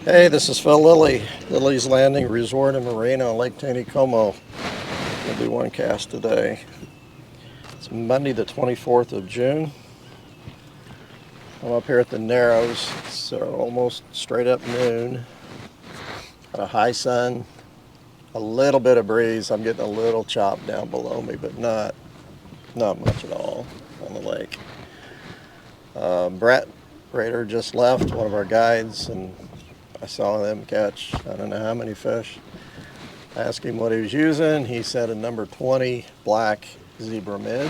Hey, this is Phil Lilley, Lilley's Landing Resort and Marina on Lake Taneycomo. We'll do one cast today. It's Monday the 24th of June. I'm up here at the Narrows. It's almost straight up noon. Got a high sun, a little bit of breeze. I'm getting a little chop down below me, but not much at all on the lake. Brett Rader just left, one of our guides, and I saw them catch I don't know how many fish. I asked him what he was using. He said a number 20 black zebra midge.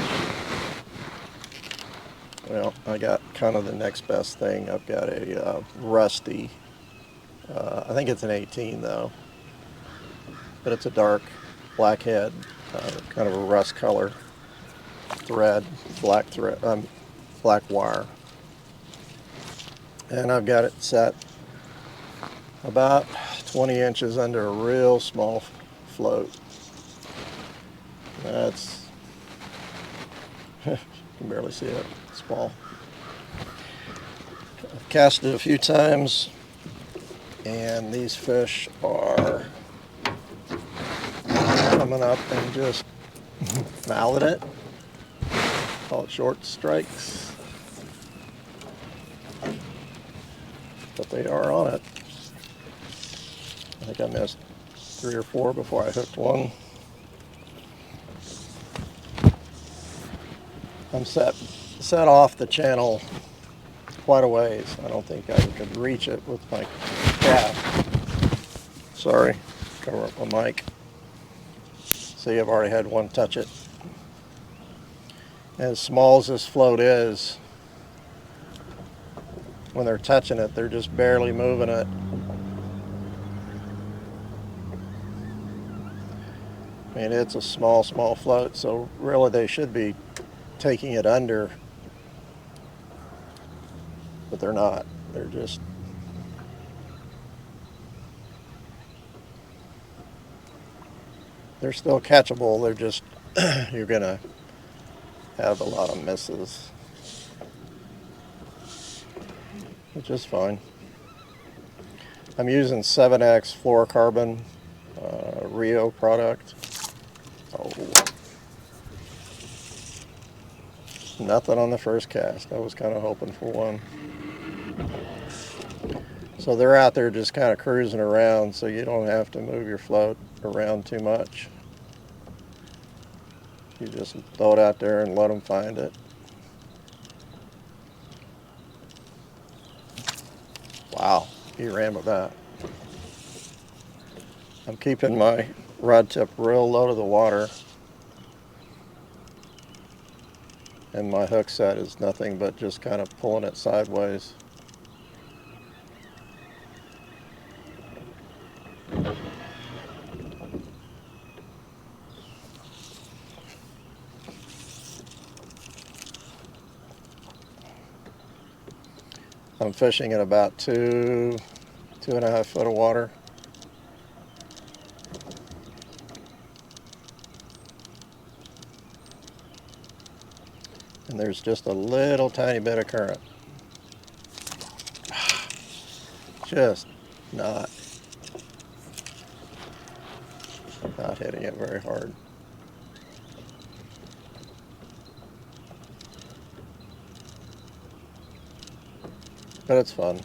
Well, I got kind of the next best thing. I've got a rusty, I think it's an 18 though, but it's a dark black head, kind of a rust color thread, black wire. And I've got it set about 20 inches under a real small float. That's, you can barely see it, small. I've cast it a few times, and these fish are coming up and just mouthing it. Call it short strikes, but they are on it. I think I missed 3 or 4 before I hooked one. I'm set off the channel quite a ways. I don't think I could reach it with my cast. Sorry, cover up my mic. See, I've already had one touch it. As small as this float is, when they're touching it, they're just barely moving it. I mean, it's a small float, so really they should be taking it under, but they're not. They're still catchable. They're just, you're gonna have a lot of misses, which is fine. I'm using 7X fluorocarbon Rio product. Oh, nothing on the first cast. I was kind of hoping for one. So they're out there just kind of cruising around, so you don't have to move your float around too much. You just throw it out there and let them find it. Wow, he ran with that. I'm keeping my rod tip real low to the water, and my hook set is nothing but just kind of pulling it sideways. I'm fishing at about 2.5 foot of water. And there's just a little tiny bit of current. Just not hitting it very hard. But it's fun.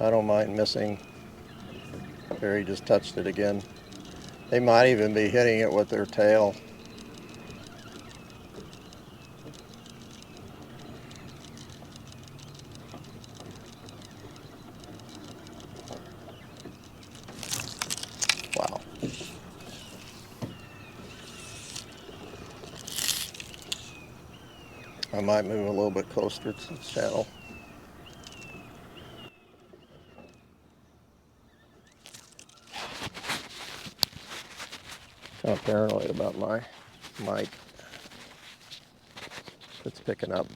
I don't mind missing. Barry just touched it again. They might even be hitting it with their tail. Wow. I might move a little bit closer to the channel. Kind of paranoid about my mic. It's picking up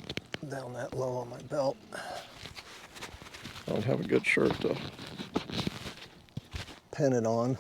down that low on my belt. I don't have a good shirt to pin it on.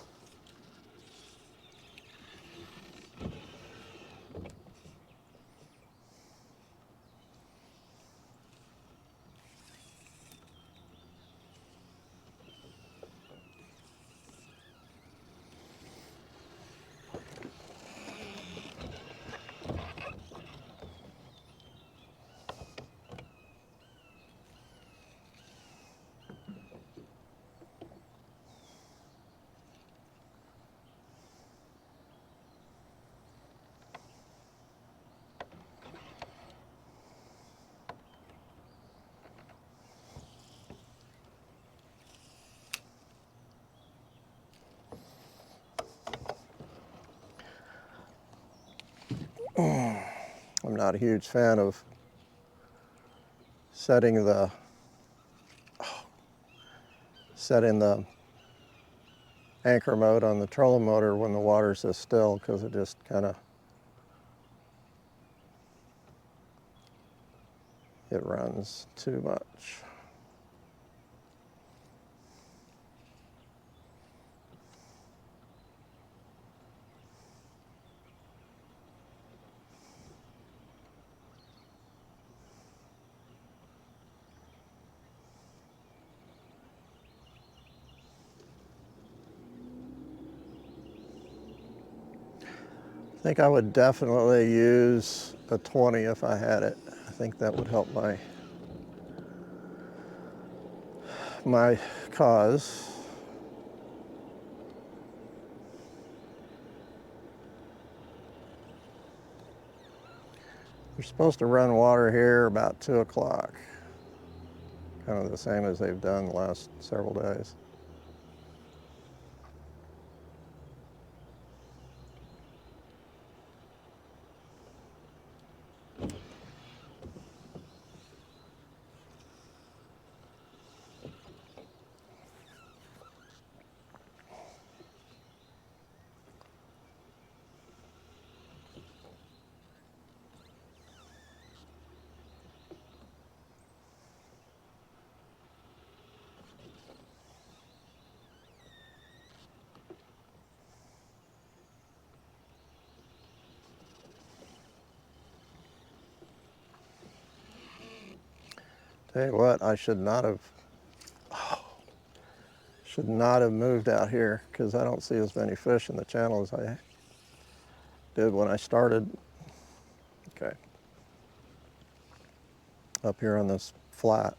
I'm not a huge fan of setting the anchor mode on the trolling motor when the water's this still, because it just kind of, it runs too much. I think I would definitely use a 20 if I had it. I think that would help my cause. They're supposed to run water here about 2 o'clock. Kind of the same as they've done the last several days. Tell you what, I should not have moved out here, because I don't see as many fish in the channel as I did when I started. Okay. Up here on this flat.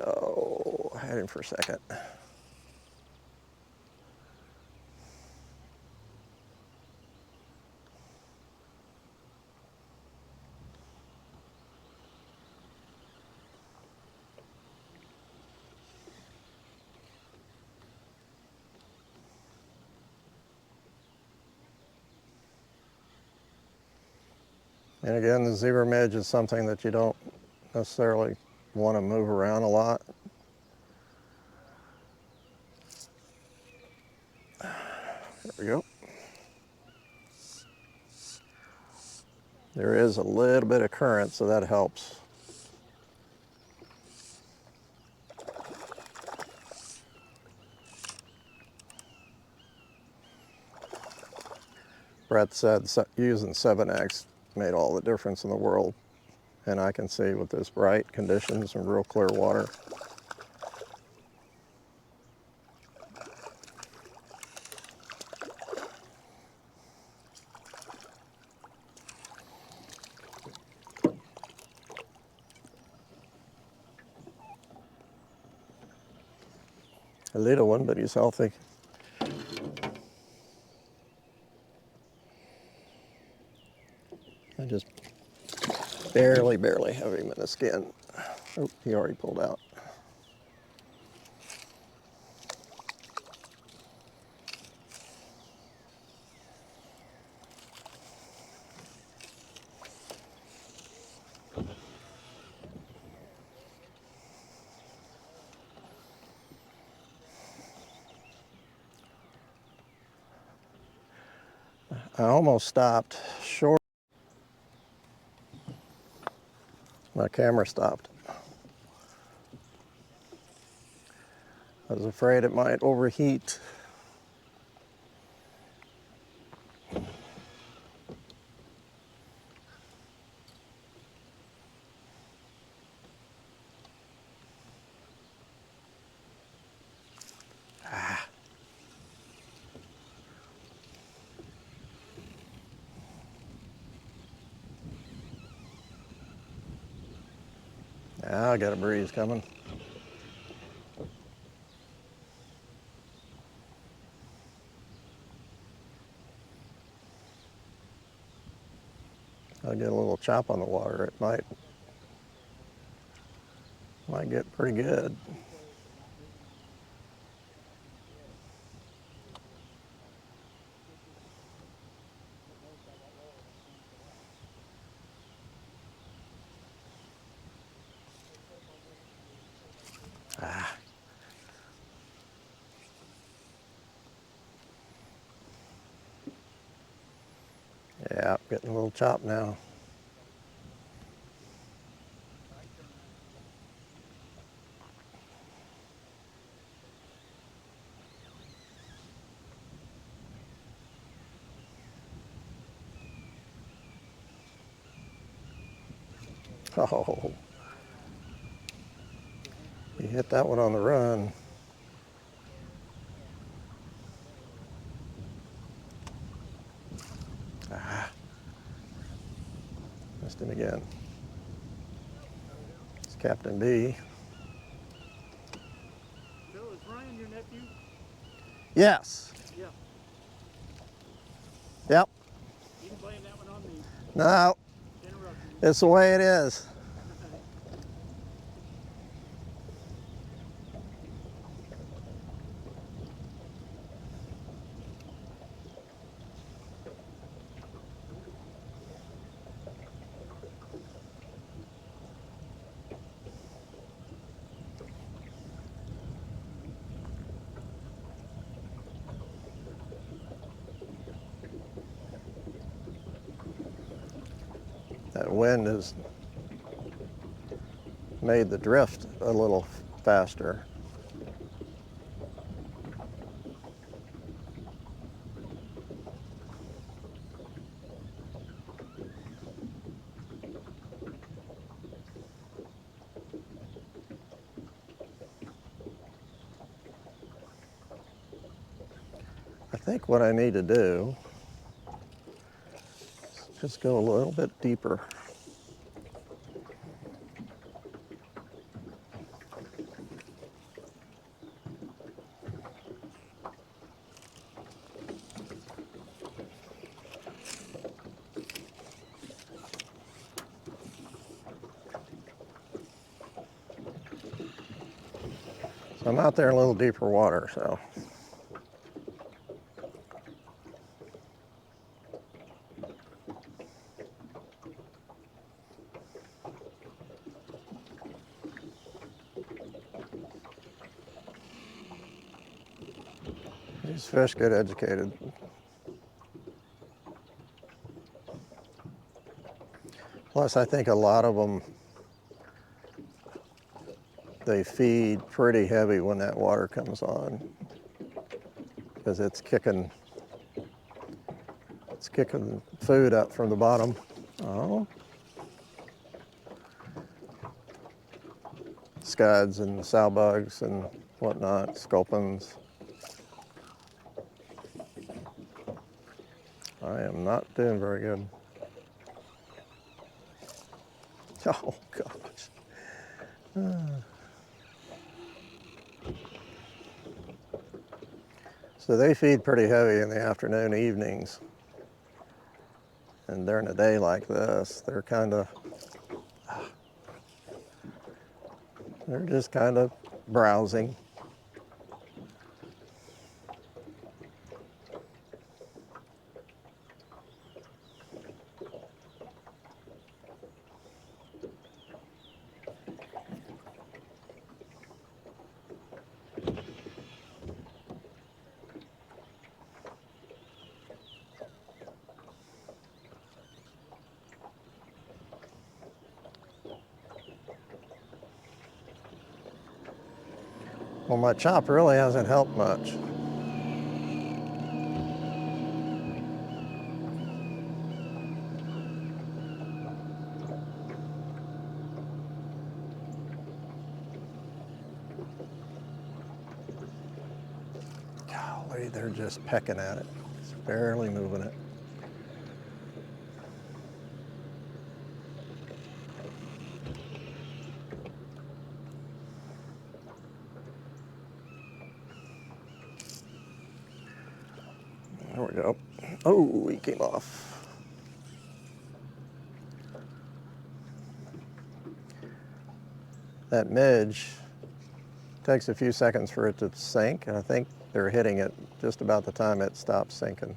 Oh, I had him for a second. And again, the zebra midge is something that you don't necessarily want to move around a lot. There we go. There is a little bit of current, so that helps. Brett said using 7X made all the difference in the world. And I can see with this bright conditions and real clear water. A little one, but he's healthy. I just barely have him in the skin. Oh, he already pulled out. I almost stopped short. My camera stopped. I was afraid it might overheat. Now I got a breeze coming. chop on the water, it might get pretty good. Ah. Yeah, getting a little chop now. Oh, you hit that one on the run. Ah, missed him again. It's Captain B. Bill, is Ryan your nephew? Yes. Yeah. Yep. You can blame that one on me. No, Interrupting you. it's the way it is. That wind has made the drift a little faster. I think what I need to do is just go a little bit deeper. So I'm out there in a little deeper water, so. These fish get educated. Plus, I think a lot of them, they feed pretty heavy when that water comes on, because it's kicking food up from the bottom. Oh, scuds and sow bugs and whatnot, sculpins. I am not doing very good. Oh gosh. So they feed pretty heavy in the afternoon, evenings. And during a day like this, they're just kind of browsing. Well, my chop really hasn't helped much. Golly, they're just pecking at it. It's barely moving it. There we go. Oh, he came off. that midge takes a few seconds for it to sink, and I think they're hitting it just about the time it stops sinking.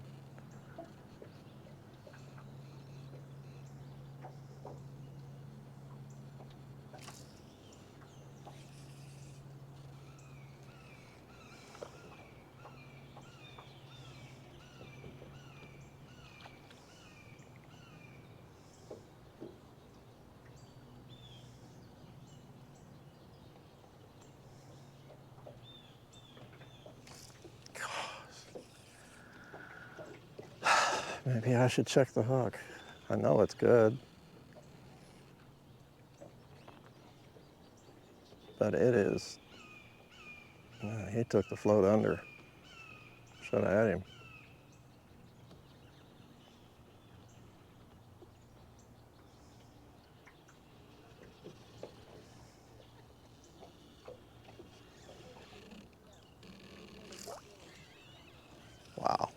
Maybe I should check the hook. I know it's good, but it is. He took the float under. Should have had him. Wow.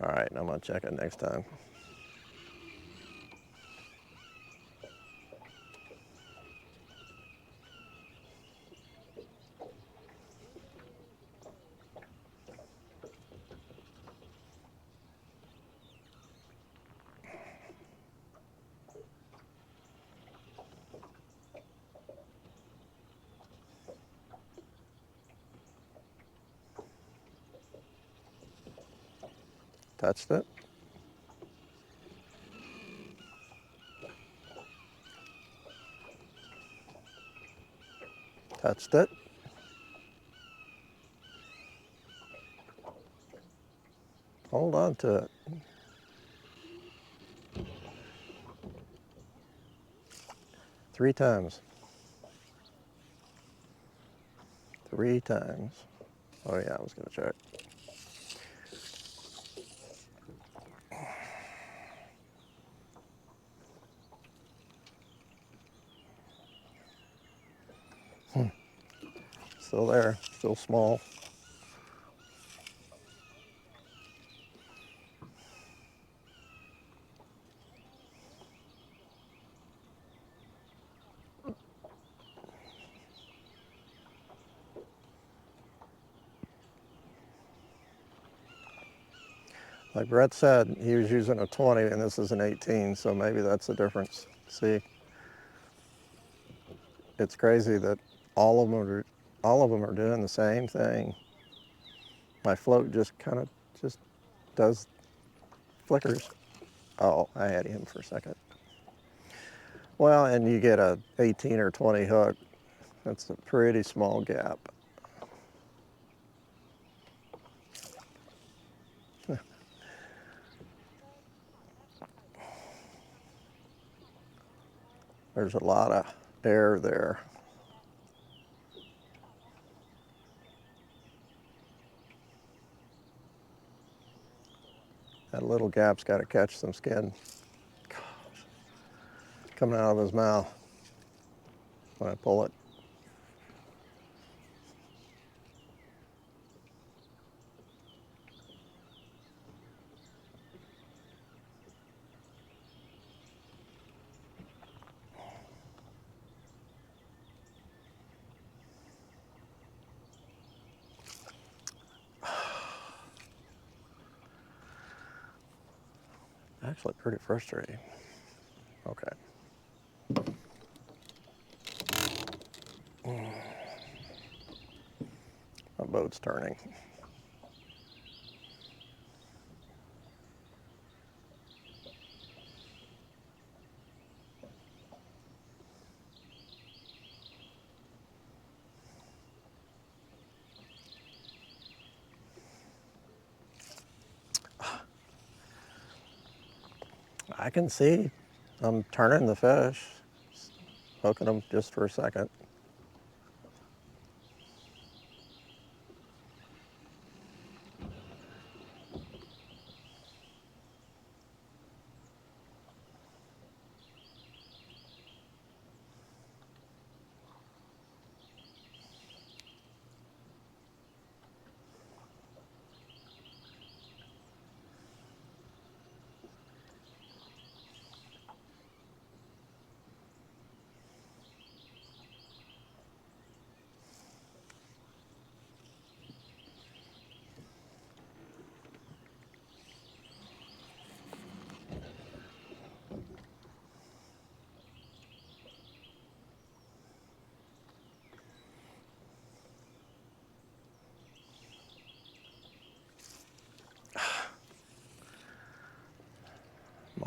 All right, I'm gonna check it next time. Touched it. Touched it. Hold on to it. Three times. 3 times. Oh yeah, I was gonna check. Still there, still small. Like Brett said, he was using a 20 and this is an 18, so maybe that's the difference. See, it's crazy that all of them are doing the same thing. My float just kind of just does flickers. Oh, I had him for a second. Well, and you get a 18 or 20 hook. That's a pretty small gap. There's a lot of air there. That little gap's got to catch some skin. Gosh, it's coming out of his mouth when I pull it. Actually pretty frustrating. Okay. My boat's turning. I can see I'm turning the fish, hooking them just for a second.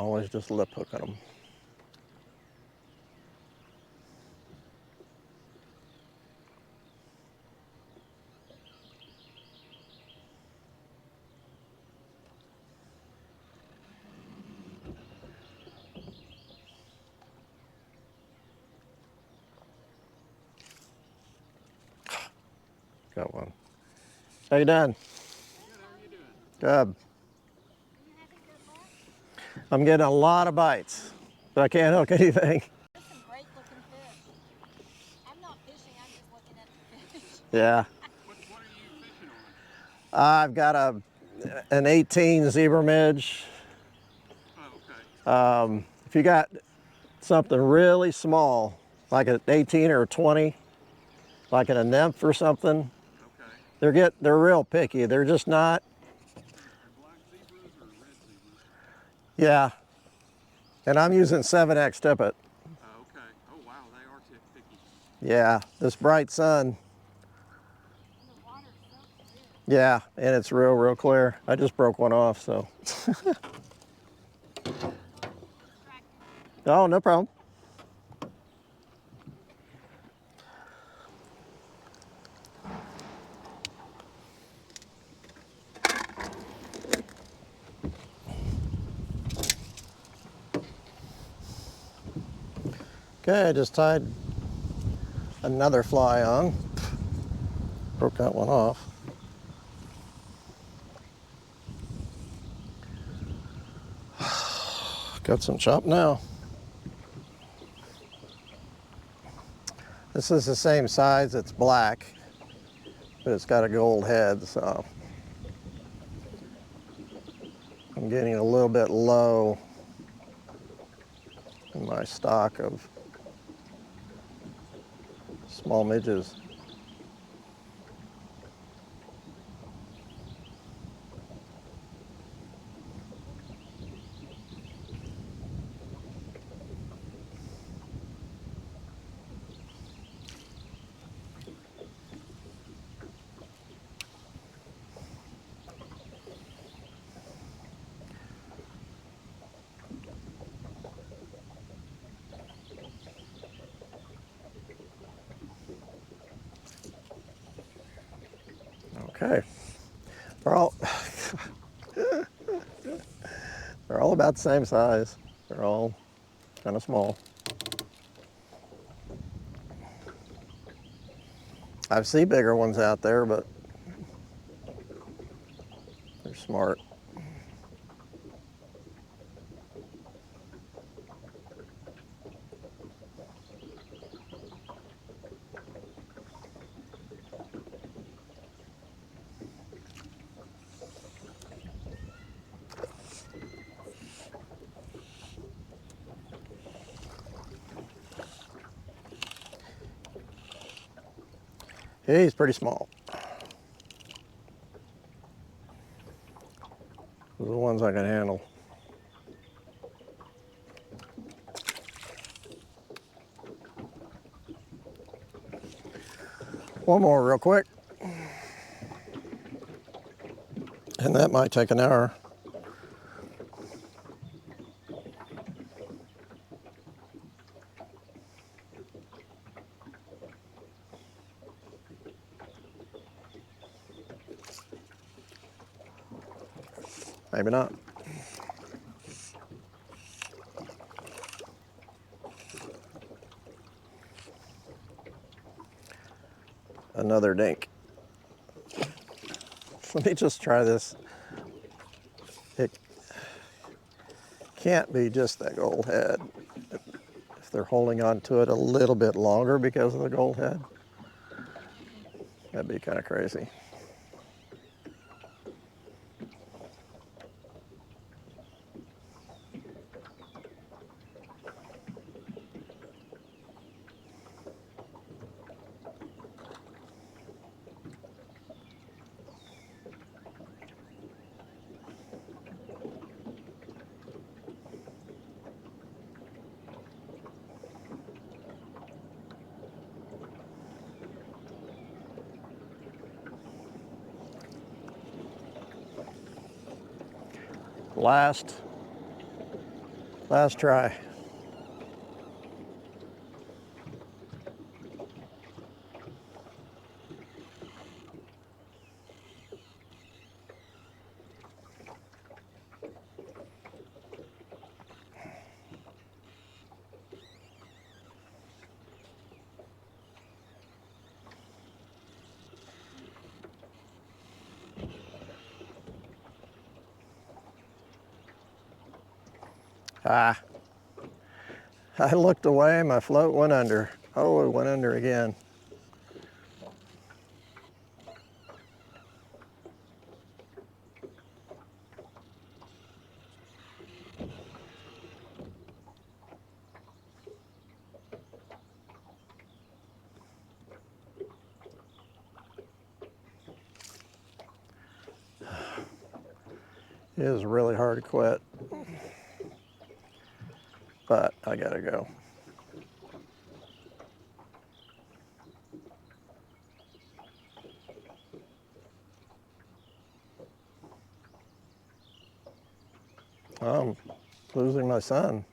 always just lip hooking them. Got one. How you doing? Good, how are you doing? Good. I'm getting a lot of bites, but I can't hook anything. There's some great looking fish. I'm not fishing, I'm just looking at the fish. Yeah. What are you fishing on? I've got an 18 zebra midge. Oh, okay. If you got something really small, like an 18 or a 20, like in a nymph or something, Okay. they're real picky. They're just not. Are black zebras or red zebras? Yeah. And I'm using 7X tippet. Okay. Oh, wow, they are picky. Yeah. This bright sun. And the water's so clear. Yeah, and it's real clear. I just broke one off, so. Oh, no problem. Okay, I just tied another fly on. Broke that one off. Got some chop now. This is the same size, it's black, but it's got a gold head, so I'm getting a little bit low in my stock of small midges. Okay, they're all they're all about the same size. They're all kind of small. I've seen bigger ones out there, but they're smart. He's pretty small. Those are the ones I can handle. One more real quick. And that might take an hour. Maybe not. Another dink. Let me just try this. It can't be just that gold head. If they're holding on to it a little bit longer because of the gold head, that'd be kind of crazy. Last Last try. Ah, I looked away, my float went under. Oh, it went under again. It is really hard to quit, but I gotta go. I'm losing my son.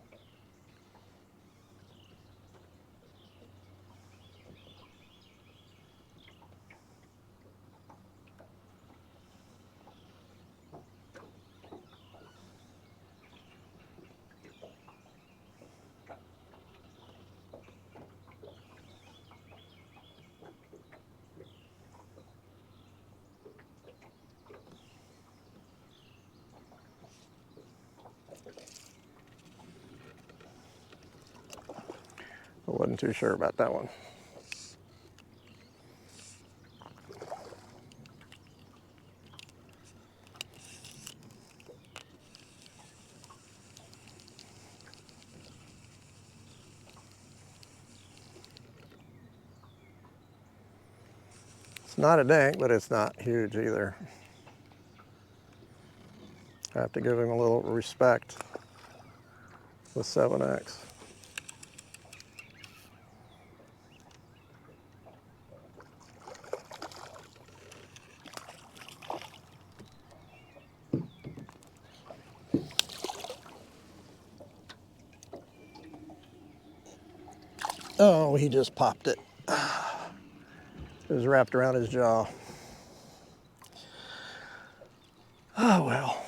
I wasn't too sure about that one. It's not a dink, but it's not huge either. I have to give him a little respect with 7X. Oh, he just popped it. It was wrapped around his jaw. Oh, well.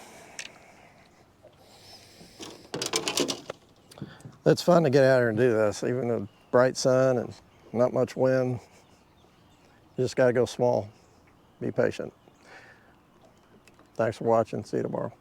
It's fun to get out here and do this, even a bright sun and not much wind. You just got to go small. Be patient. Thanks for watching. See you tomorrow.